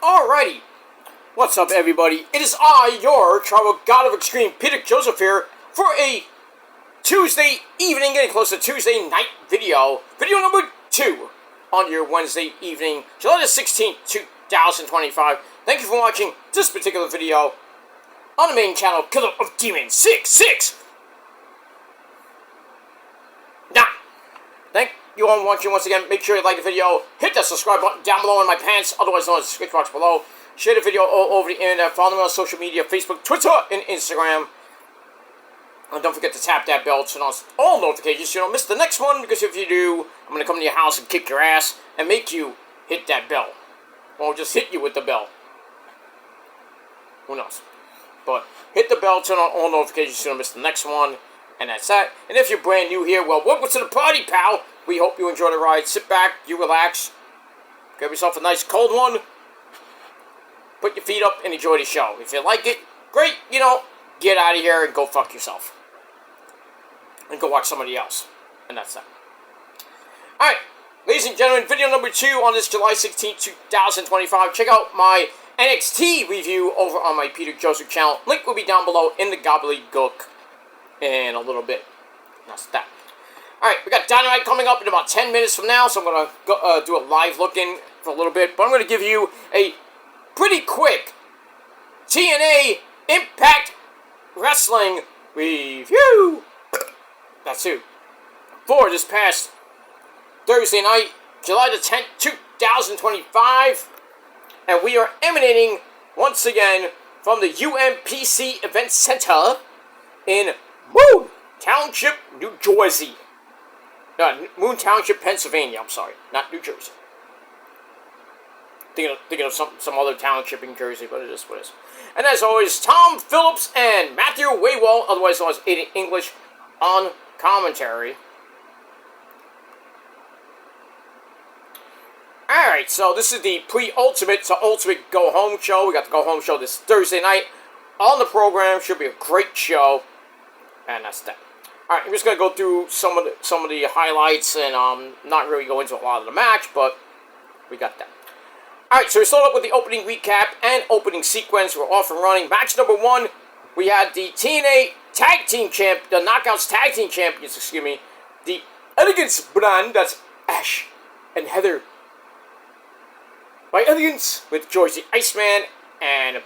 Alrighty, what's up everybody? It is I, your tribal god of extreme, Peter Joseph here, for a Tuesday evening, getting close to Tuesday night video. Video number 2 on your Wednesday evening, July the 16th, 2025. Thank you for watching this particular video on the main channel, Killer of Demons 66. Now, thank you all for watching once again. Make sure you like the video, hit that subscribe button down below in my pants, otherwise known as the switch box below. Share the video all over the internet. Follow me on social media, Facebook, Twitter, and Instagram. And don't forget to tap that bell to turn on all notifications so you don't miss the next one, because if you do, I'm going to come to your house and kick your ass and make you hit that bell. Or just hit you with the bell. Who knows? But hit the bell, turn on all notifications so you don't miss the next one. And that's that. And if you're brand new here, well, welcome to the party, pal. We hope you enjoy the ride. Sit back, you relax. Grab yourself a nice cold one. Put your feet up and enjoy the show. If you like it, great. You know, get out of here and go fuck yourself. And go watch somebody else. And that's that. Alright, ladies and gentlemen, video number 2 on this July 16, 2025. Check out my NXT review over on my Peter Joseph channel. Link will be down below in the gobbledygook in a little bit. That's that. Alright, we got Dynamite coming up in about 10 minutes from now, so I'm going to do a live look-in for a little bit. But I'm going to give you a pretty quick TNA Impact Wrestling review. That's who. For this past Thursday night, July the 10th, 2025. And we are emanating once again from the UMPC Event Center in Moon Township, New Jersey. Moon Township, Pennsylvania. I'm sorry, not New Jersey. Thinking of some other township in Jersey, but it is what it is. And as always, Tom Phillips and Matthew Waywall, otherwise known as Aiden English, on commentary. Alright, so this is the pre-Ultimate to Ultimate Go Home show. We got the Go Home show this Thursday night on the program. Should be a great show. And that's that. Alright, I'm just going to go through some of the highlights and not really go into a lot of the match, but we got that. Alright, so we start up with the opening recap and opening sequence. We're off and running. Match number 1, we had the TNA Tag Team Champ, the Knockouts Tag Team Champions, excuse me, the Elegance brand, that's Ash and Heather. By Elegance, with George the Iceman and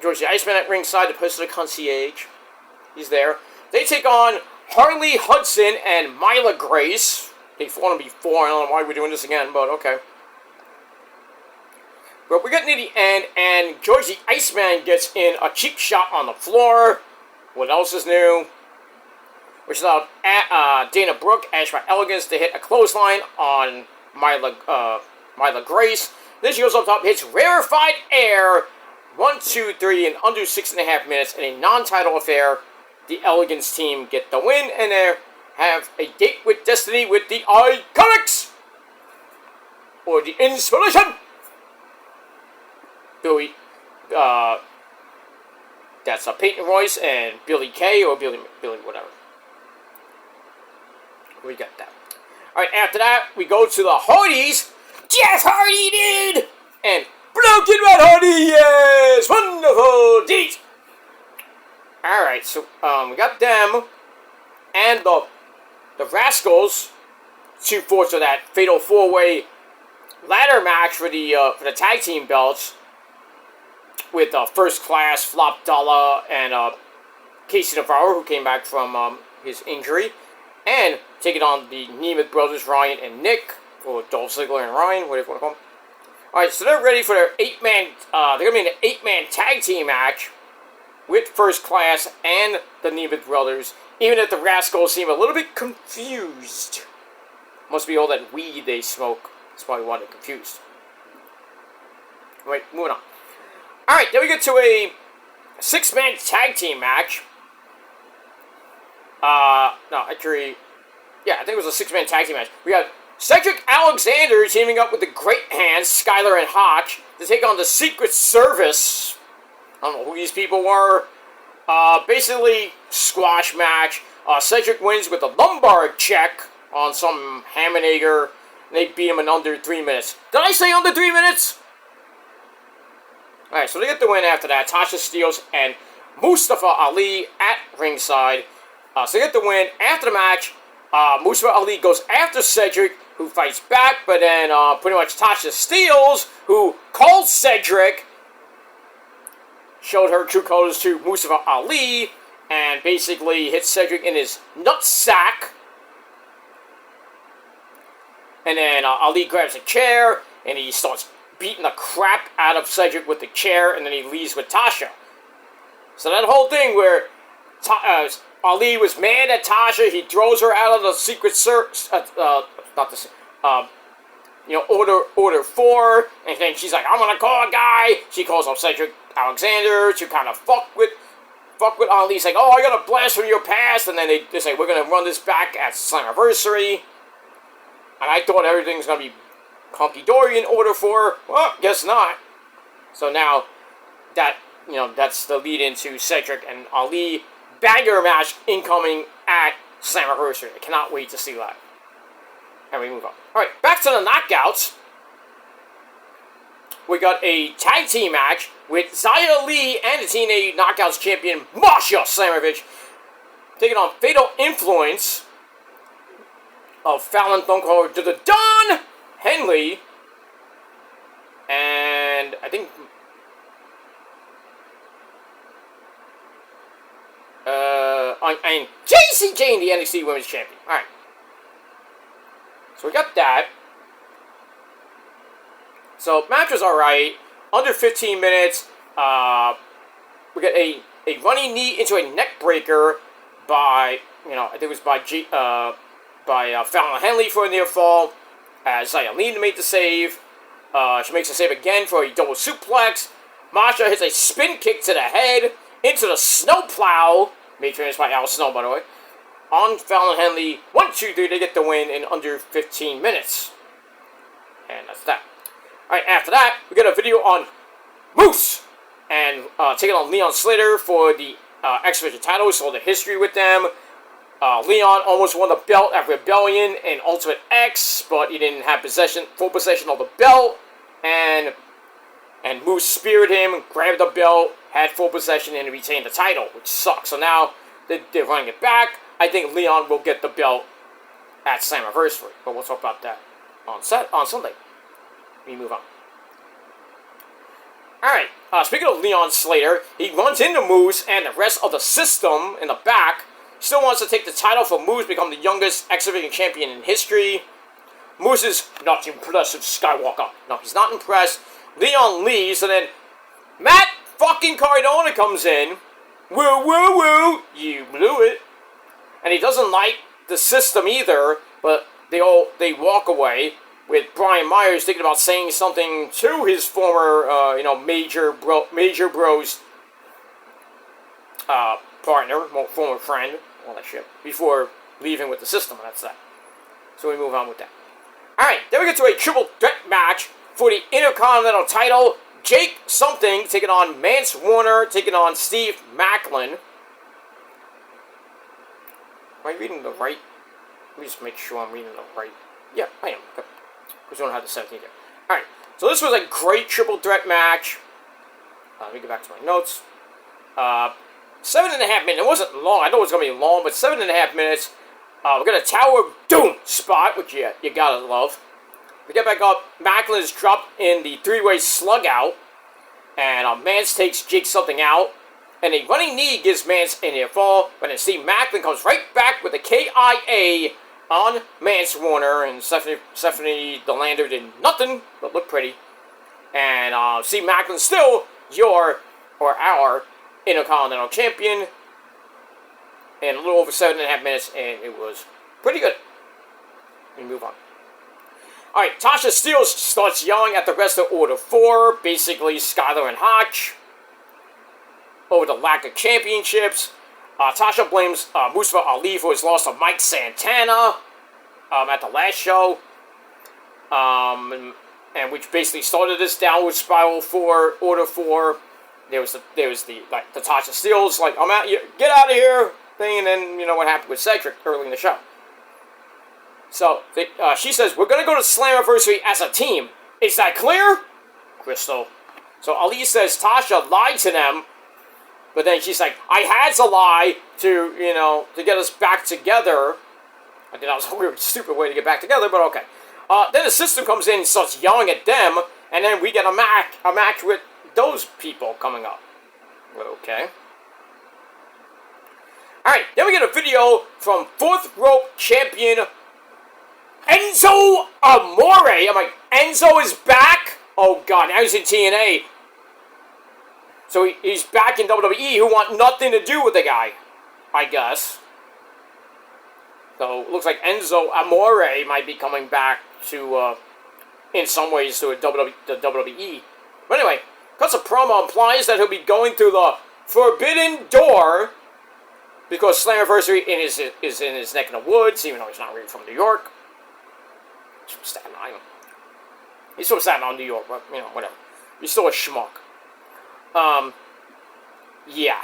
George the Iceman at ringside, the personal concierge. He's there. They take on Harley Hudson and Myla Grace. They've fought them before. I don't know why we're doing this again, but okay. But we're getting to the end, and George the Iceman gets in a cheap shot on the floor. What else is new? Which allowed Dana Brooke, Ash by Elegance, to hit a clothesline on Myla Grace. Then she goes up top, hits Rarefied Air. 1, 2, 3 in under 6.5 minutes in a non-title affair. The Elegance team get the win, and they have a date with Destiny with the Iconics! Or the Inspiration! Billy, that's Peyton Royce and Billy Kay, or Billy whatever. We got that. Alright, after that, we go to the Hardys. Jeff Hardy did! And Broken Red Hardy, yes! Wonderful deed! Alright, so, we got them. And the Rascals, 2 fourths of that fatal 4-way ladder match for the tag team belts. With First Class, Flop Dollar, and Casey Navarro, who came back from his injury. And taking on the Nemeth brothers, Ryan and Nick, or Dolph Ziggler and Ryan, whatever you want to call them. Alright, so they're ready for their 8-man, they're going to be in an 8-man tag team match with First Class and the Nemeth brothers, even if the Rascals seem a little bit confused. Must be all that weed they smoke. That's probably why they're confused. Right, moving on. Alright, then we get to a 6-man tag team match. No, actually, yeah, I think it was a 6-man tag team match. We got Cedric Alexander teaming up with the Great Hands, Skylar and Hotch, to take on the Secret Service. I don't know who these people were. Basically, squash match. Cedric wins with a lumbar check on some Hammanager. and they beat him in under 3 minutes. Did I say under 3 minutes? Alright, so they get the win after that. Tasha Steelz and Mustafa Ali at ringside. So they get the win. After the match, Mustafa Ali goes after Cedric, who fights back, but then pretty much Tasha Steelz, who called Cedric, showed her true colors to Mustafa Ali, and basically hit Cedric in his nutsack. And then Ali grabs a chair, and he starts beating the crap out of Cedric with the chair, and then he leaves with Tasha. So that whole thing where Ali was mad at Tasha, he throws her out of the Secret Service, Order 4, and then she's like, I'm gonna call a guy. She calls up Cedric Alexander to kind of fuck with Ali. He's like, oh, I got a blast from your past, and then they say, we're gonna run this back at Slammiversary. And I thought everything's gonna be hunky-dory in Order 4. Well, guess not. So now, that's the lead into Cedric and Ali banger match incoming at Slammiversary. I cannot wait to see that. And we move on. Alright, back to the knockouts. We got a tag team match with Xia Li and the TNA Knockouts champion Masha Slamovich taking on Fatal Influence of Fallon Thunko to the Don Henley, and I think and JC Jane, the NXT Women's Champion. Alright. So we got that. So match was alright. Under 15 minutes. We got a running knee into a neck breaker by, I think it was by Fallon Henley for a near fall. Xia Li made the save. She makes a save again for a double suplex. Masha hits a spin kick to the head into the snowplow. Made famous by Al Snow, by the way. On Fallon Henley. 1, 2, 3. They get the win in under 15 minutes. And that's that. Alright, after that, we got a video on Moose. And taking on Leon Slater for the X Division title. We saw the history with them. Leon almost won the belt at Rebellion and Ultimate X, but he didn't have full possession of the belt. And Moose speared him, grabbed the belt, had full possession, and retained the title, which sucks. So now they're running it back. I think Leon will get the belt at Slammiversary, but we'll talk about that on Sunday. We move on. Alright, speaking of Leon Slater, he runs into Moose and the rest of the system in the back. Still wants to take the title for Moose, become the youngest X Division champion in history. Moose is not impressed with Skywalker. No, he's not impressed. Leon leaves, and then Matt fucking Cardona comes in. Woo, woo, woo. You blew it. And he doesn't like the system either, but they walk away with Brian Myers thinking about saying something to his former, Major Bros partner, former friend, all that shit, before leaving with the system, and that's that. So we move on with that. Alright, then we get to a triple threat match for the Intercontinental title. Jake something taking on Mance Warner, taking on Steve Macklin. Am I reading the right? Let me just make sure I'm reading the right. Yeah, I am. Okay. Because we don't have the 17 there. Alright, so this was a great triple threat match. Let me get back to my notes. 7.5 minutes. It wasn't long. I thought it was going to be long, but 7.5 minutes. We got a Tower of Doom spot, which you gotta love. We get back up. Macklin is dropped in the three-way slug out. And Mance takes Jake something out. And a running knee gives Mance a near fall. But then Steve Macklin comes right back with a KIA on Mance Warner. And Stephanie DeLander did nothing but look pretty. And Steve Macklin still our Intercontinental Champion. In a little over 7.5 minutes. And it was pretty good. We move on. Alright, Tasha Steelz starts yelling at the rest of Order 4, basically Skylar and Hotch, over the lack of championships. Tasha blames Mustafa Ali for his loss to Mike Santana at the last show, and which basically started this downward spiral for Order 4. There was the Tasha Steelz, like, I'm out, get out of here thing, and then, what happened with Cedric early in the show. So she says, we're going to go to Slammiversary as a team. Is that clear? Crystal. So Ali says Tasha lied to them. But then she's like, I had to lie to, to get us back together. I think that was a weird, stupid way to get back together, but okay. Then the system comes in and starts yelling at them. And then we get a match with those people coming up. Okay. Alright, then we get a video from 4th Rope Champion Enzo Amore. I'm like, Enzo is back? Oh god, now he's in TNA. So he's back in WWE, who want nothing to do with the guy, I guess. So it looks like Enzo Amore might be coming back to, in some ways, to the WWE. But anyway, cuts a promo implies that he'll be going through the Forbidden Door, because Slammiversary is in his neck of the woods, even though he's not really from New York. He's from Staten Island. He's from Staten Island, New York, but, whatever. He's still a schmuck. Yeah.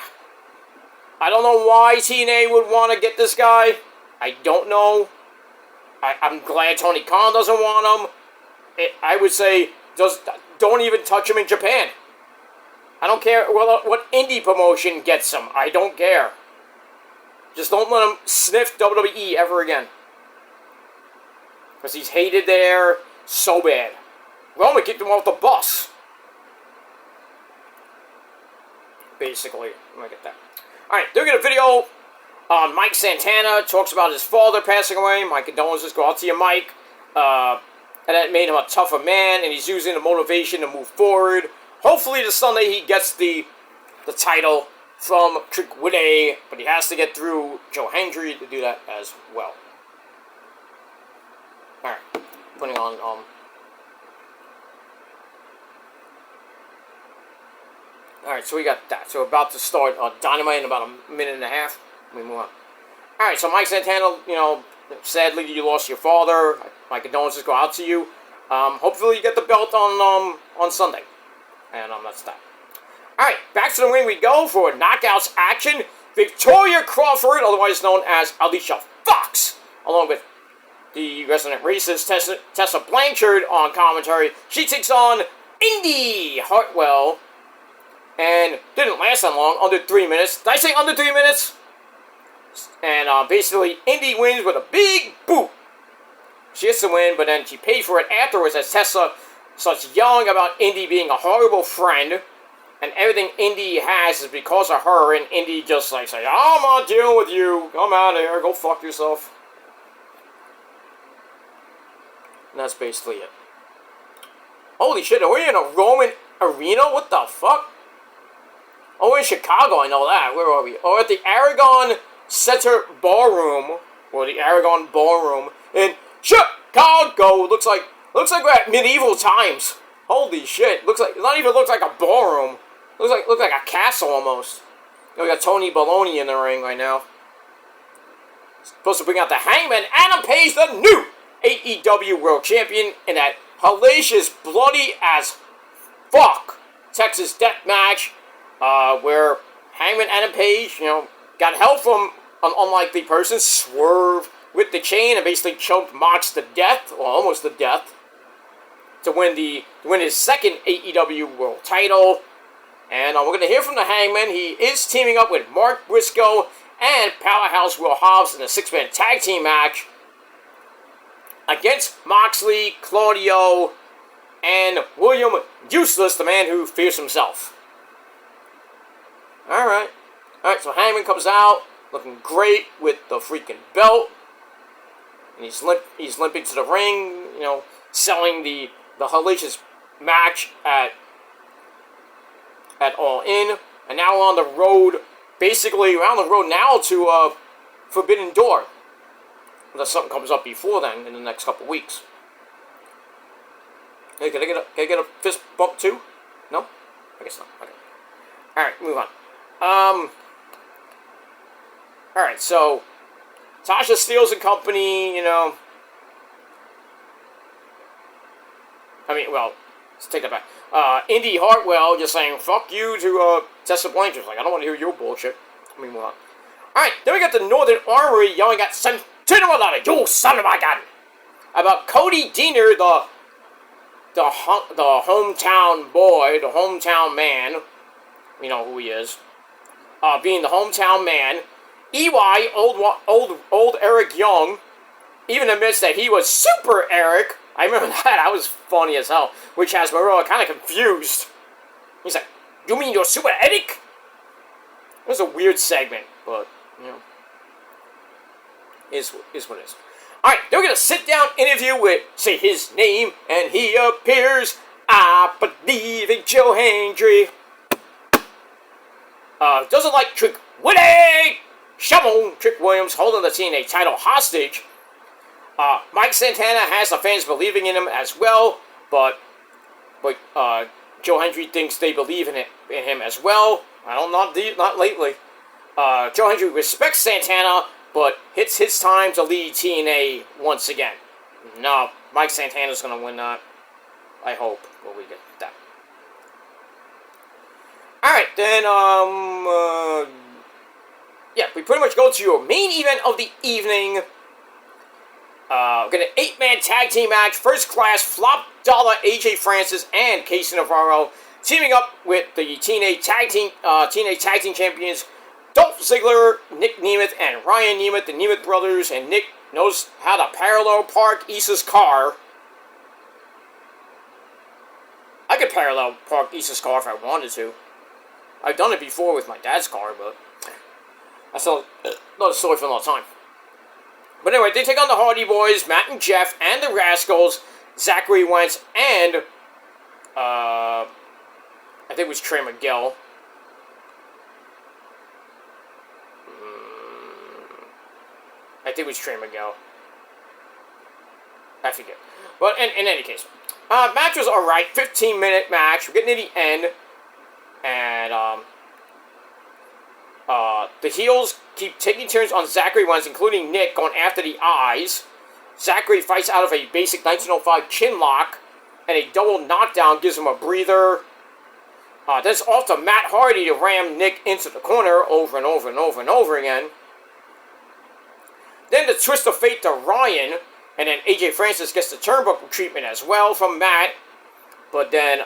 I don't know why TNA would want to get this guy. I don't know. I'm glad Tony Khan doesn't want him. I would say, don't even touch him in Japan. I don't care what indie promotion gets him. I don't care. Just don't let him sniff WWE ever again. Because he's hated there so bad. Roman kicked him off the bus. Basically. Let me get that. Alright, they'll get a video on Mike Santana. Talks about his father passing away. My condolences go out to you, Mike. And that made him a tougher man. And he's using the motivation to move forward. Hopefully this Sunday he gets the title from Trick Willie. But he has to get through Joe Hendry to do that as well. Alright. Putting on... Alright, so we got that. So we're about to start Dynamite in about a minute and a half. We move on. Alright, so Mike Santana, sadly you lost your father. My condolences go out to you. Hopefully you get the belt on Sunday. And that's that. Alright, back to the ring we go for Knockouts action. Victoria Crawford, otherwise known as Alicia Fox, along with the resident racist Tessa Blanchard on commentary. She takes on Indy Hartwell. And didn't last that long, under 3 minutes. Did I say under 3 minutes? And basically, Indy wins with a big boot. She gets to win, but then she paid for it afterwards as Tessa starts yelling about Indy being a horrible friend. And everything Indy has is because of her, and Indy just like says, I'm not dealing with you. Come out of here. Go fuck yourself. And that's basically it. Holy shit, are we in a Roman arena? What the fuck? Oh, we're in Chicago, I know that. Where are we? Oh, at the Aragon Center Ballroom, or the Aragon Ballroom in Chicago. Looks like we're at medieval times. Holy shit! It not even looks like a ballroom. Looks like a castle almost. We got Tony Baloney in the ring right now. Supposed to bring out the Hangman, Adam Page, the new AEW World Champion, in that hellacious, bloody as fuck Texas Death Match. Where Hangman Adam Page, got help from an unlikely person, Swerve, with the chain and basically choked Mox to death, or almost to death, to win his second AEW World title. And we're going to hear from the Hangman. He is teaming up with Mark Briscoe and Powerhouse Will Hobbs in a 6-man tag team match against Moxley, Claudio, and William Useless, the man who fears himself. Alright, so Hangman comes out, looking great with the freaking belt. And he's limping to the ring, selling the hellacious match at All In. And now we're on the road, basically around the road now to Forbidden Door. Unless something comes up before then in the next couple weeks. Hey, can I get a fist bump too? No? I guess not. Okay. Alright, move on. Alright, so Tasha Steelz and company, let's take that back. Indy Hartwell just saying, fuck you to Tessa Blanchard. Like, I don't want to hear your bullshit. Let me move on. Alright, then we got the Northern Armory yelling at Santino Malata, you son of a gun! about Cody Deaner, the hometown boy, the hometown man. We know who he is. Being the hometown man. EY, old Eric Young, even admits that he was Super Eric. I remember that. That was funny as hell. Which has Maroa kind of confused. He's like, "You mean you're Super Eric?" It was a weird segment, but, you know, is what it is. Alright, then we're going to sit down interview with, say his name, and he appears. I believe in Joe Hendry. Doesn't like Trick Willie. Shamon, Trick Williams holding the TNA title hostage. Mike Santana has the fans believing in him as well, but Joe Hendry thinks they believe in him as well. I don't not lately. Joe Hendry respects Santana, but it's his time to lead TNA once again. No, Mike Santana's gonna win that. I hope. But we get that. Alright, then, yeah, we pretty much go to your main event of the evening. We're going to 8-man tag team match. First class, Flop Dollar, AJ Francis, and Casey Navarro teaming up with the TNA Tag Team Champions, Dolph Ziggler, Nick Nemeth, and Ryan Nemeth, the Nemeth brothers, and Nick knows how to parallel park Issa's car. I could parallel park Issa's car if I wanted to. I've done it before with my dad's car, but that's another story for another time. But anyway, they take on the Hardy Boys, Matt and Jeff, and the Rascals, Zachary Wentz, and I think it was Trey Miguel. I think it was Trey Miguel. I forget. But in any case, match was alright. 15-minute match. We're getting to the end. And, the heels keep taking turns on Zachary Wentz, including Nick, going after the eyes. Zachary fights out of a basic 1905 chin lock, and a double knockdown gives him a breather. Then it's off to Matt Hardy to ram Nick into the corner over and over and over and over again. Then the twist of fate to Ryan, and then AJ Francis gets the turnbuckle treatment as well from Matt. But then,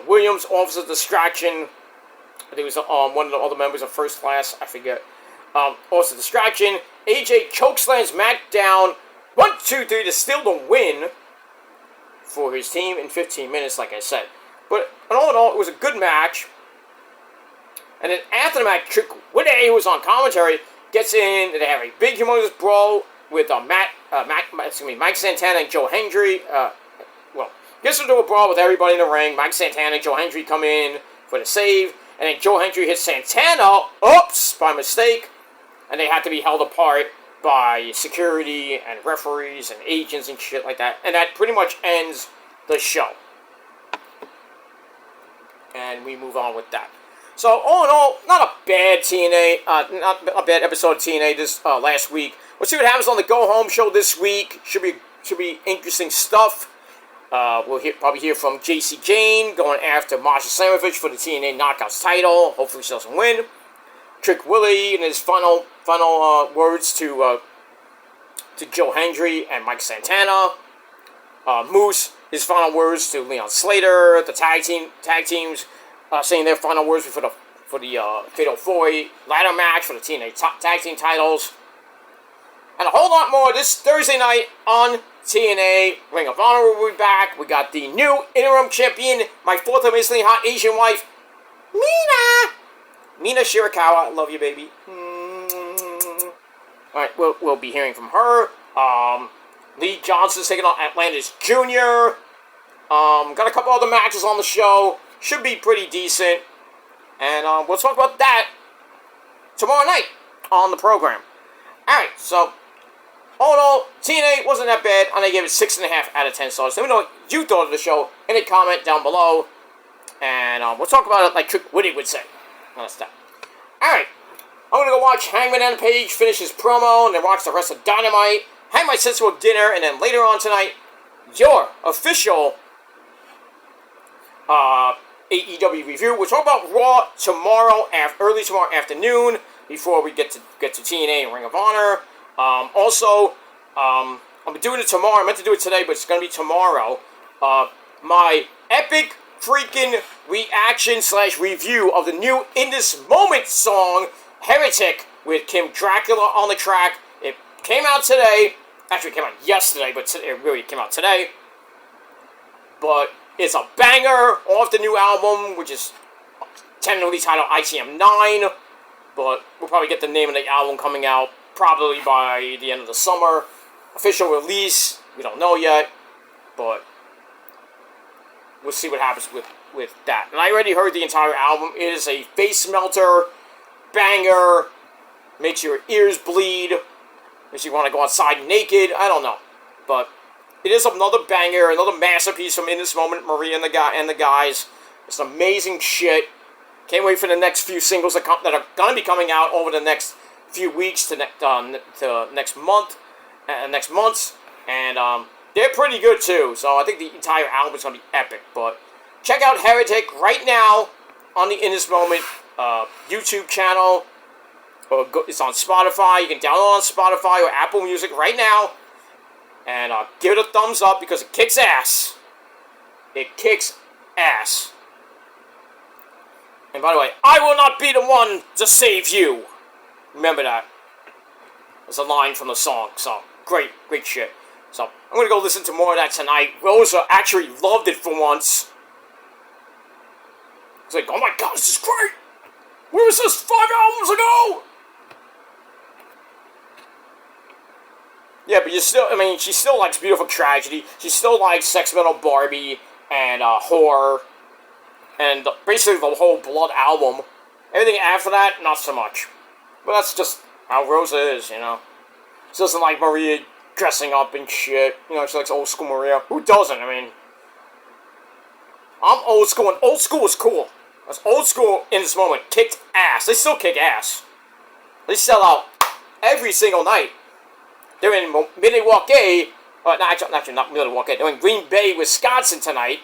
Williams offers a distraction. I think it was one of the other members of First Class. I forget. Offers a distraction. AJ chokeslams Matt down. 1, 2, 3 to steal the win for his team in 15 minutes, like I said. But all in all, it was a good match. And then after the match, Trick Willie, who was on commentary, gets in. And they have a big, humongous brawl with Mike Santana and Joe Hendry. Gets into a brawl with everybody in the ring. Mike Santana and Joe Hendry come in for the save. And then Joe Hendry hits Santana, oops, by mistake. And they have to be held apart by security and referees and agents and shit like that. And that pretty much ends the show. And we move on with that. So, all in all, not a bad TNA, not a bad episode of TNA this last week. We'll see what happens on the Go Home show this week. Should be interesting stuff. We'll probably hear from JC Jane going after Masha Slamovich for the TNA Knockouts title. Hopefully she doesn't win. Trick Willie in his final words to Joe Hendry and Mike Santana. Moose, his final words to Leon Slater. The tag teams saying their final words for the Fatal 4-Way ladder match for the TNA tag team titles. And a whole lot more this Thursday night on TNA. Ring of Honor will be back. We got the new interim champion, my fourth amazingly hot Asian wife, Mina Shirakawa. I love you, baby. Alright, we'll be hearing from her. Lee Johnson's taking on Atlantis Jr. Got a couple other matches on the show. Should be pretty decent. And we'll talk about that tomorrow night on the program. Alright, so all in all, TNA wasn't that bad, and I gave it 6.5 out of 10 stars. Let me know what you thought of the show in a comment down below, and we'll talk about it like Trick Willie would say. That's that. Alright, I'm going to go watch Hangman Adam Page finish his promo, and then watch the rest of Dynamite, have my sensible dinner, and then later on tonight, your official AEW review. We'll talk about Raw tomorrow, early tomorrow afternoon, before we get to TNA and Ring of Honor. Also, I'm doing it tomorrow. I meant to do it today, but it's going to be tomorrow. My epic freaking reaction / review of the new In This Moment song, Heretic, with Kim Dracula on the track. It came out today. Actually, it came out yesterday, but it really came out today. But it's a banger off the new album, which is tentatively titled ITM 9. But we'll probably get the name of the album coming out probably by the end of the summer. Official release, we don't know yet, but we'll see what happens with that. And I already heard the entire album. It is a face melter, banger, makes your ears bleed, makes you want to go outside naked. I don't know, but it is another banger, another masterpiece from In This Moment, Maria and the guys. It's amazing shit. Can't wait for the next few singles that are going to be coming out over the next few weeks to next month, next months, and they're pretty good too. So I think the entire album is going to be epic. But check out Heretic right now on the In This Moment YouTube channel. It's on Spotify. You can download it on Spotify or Apple Music right now, and give it a thumbs up because it kicks ass. It kicks ass. And by the way, I will not be the one to save you. Remember that. It's a line from the song. So, great shit. So, I'm going to go listen to more of that tonight. Rosa actually loved it for once. It's like, oh my god, this is great. Where was this 5 albums ago? Yeah, but she still likes Beautiful Tragedy. She still likes Sex Metal Barbie and Whore. And basically the whole Blood album. Everything after that, not so much. But that's just how Rosa is, you know. She doesn't like Maria dressing up and shit. You know, she likes old school Maria. Who doesn't? I mean, I'm old school, and old school is cool. That's old school In This Moment. Kicked ass. They still kick ass. They sell out every single night. They're in Milwaukee. Not Milwaukee. They're in Green Bay, Wisconsin tonight.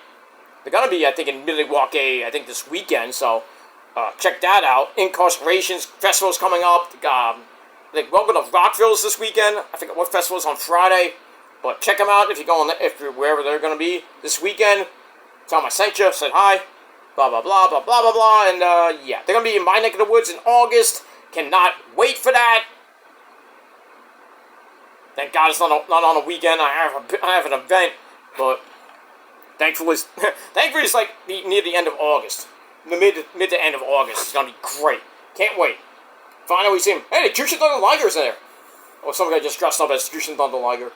They're going to be, I think, in Milwaukee, I think, this weekend, so check that out. Incarcerations Festival's coming up. Welcome to Rockville's this weekend. I forget what festival's on Friday, but check them out if you're wherever they're going to be this weekend. Tell them I sent you, said hi, blah, blah, blah, blah, blah, blah, blah, and yeah. They're going to be in my neck of the woods in August. Cannot wait for that. Thank God it's not on a weekend. I have an event, but thankfully it's like near the end of August. The mid to end of August. It's going to be great. Can't wait. Finally see him. Hey, the Jushin Thunder Liger's there. Or some guy just dressed up as Jushin Thunder Liger.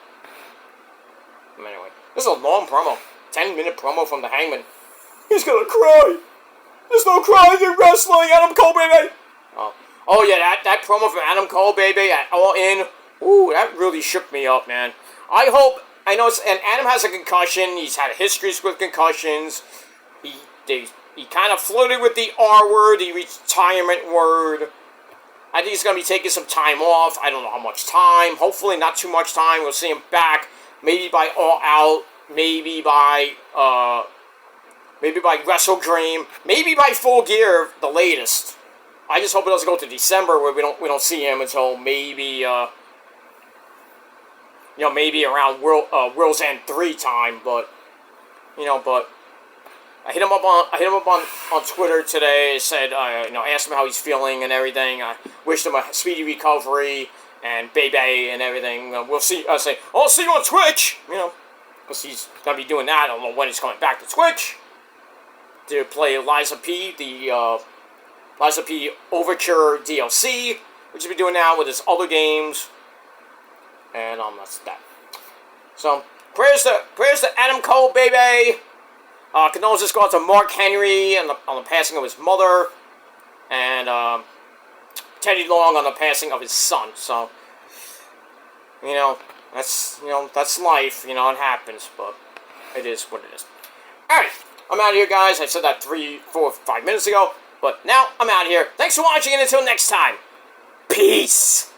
Anyway, this is a long promo. 10-minute promo from the Hangman. He's gonna cry. There's no crying in wrestling, Adam Cole, baby. Oh yeah, that promo from Adam Cole, baby, at All In. Ooh, that really shook me up, man. I know and Adam has a concussion. He's had histories with concussions. He kind of flirted with the R word, the retirement word. I think he's going to be taking some time off. I don't know how much time. Hopefully not too much time. We'll see him back. Maybe by All Out. Maybe by Wrestle Dream. Maybe by Full Gear, the latest. I just hope it doesn't go to December where we don't see him until maybe maybe around World's End 3 time. But I hit him up on Twitter today. Said, asked him how he's feeling and everything. I wished him a speedy recovery and baby and everything. We'll see. I say, I'll see you on Twitch. Because he's gonna be doing that. I don't know when he's coming back to Twitch to play Liza P, the Liza P Overture DLC, which he's been doing now with his other games. And that's that. So prayers to Adam Cole, baby. Condolences go out to Mark Henry on the passing of his mother, and Teddy Long on the passing of his son. So, that's life. It happens, but it is what it is. All right, I'm out of here, guys. I said that 3, 4, 5 minutes ago, but now I'm out of here. Thanks for watching, and until next time, peace.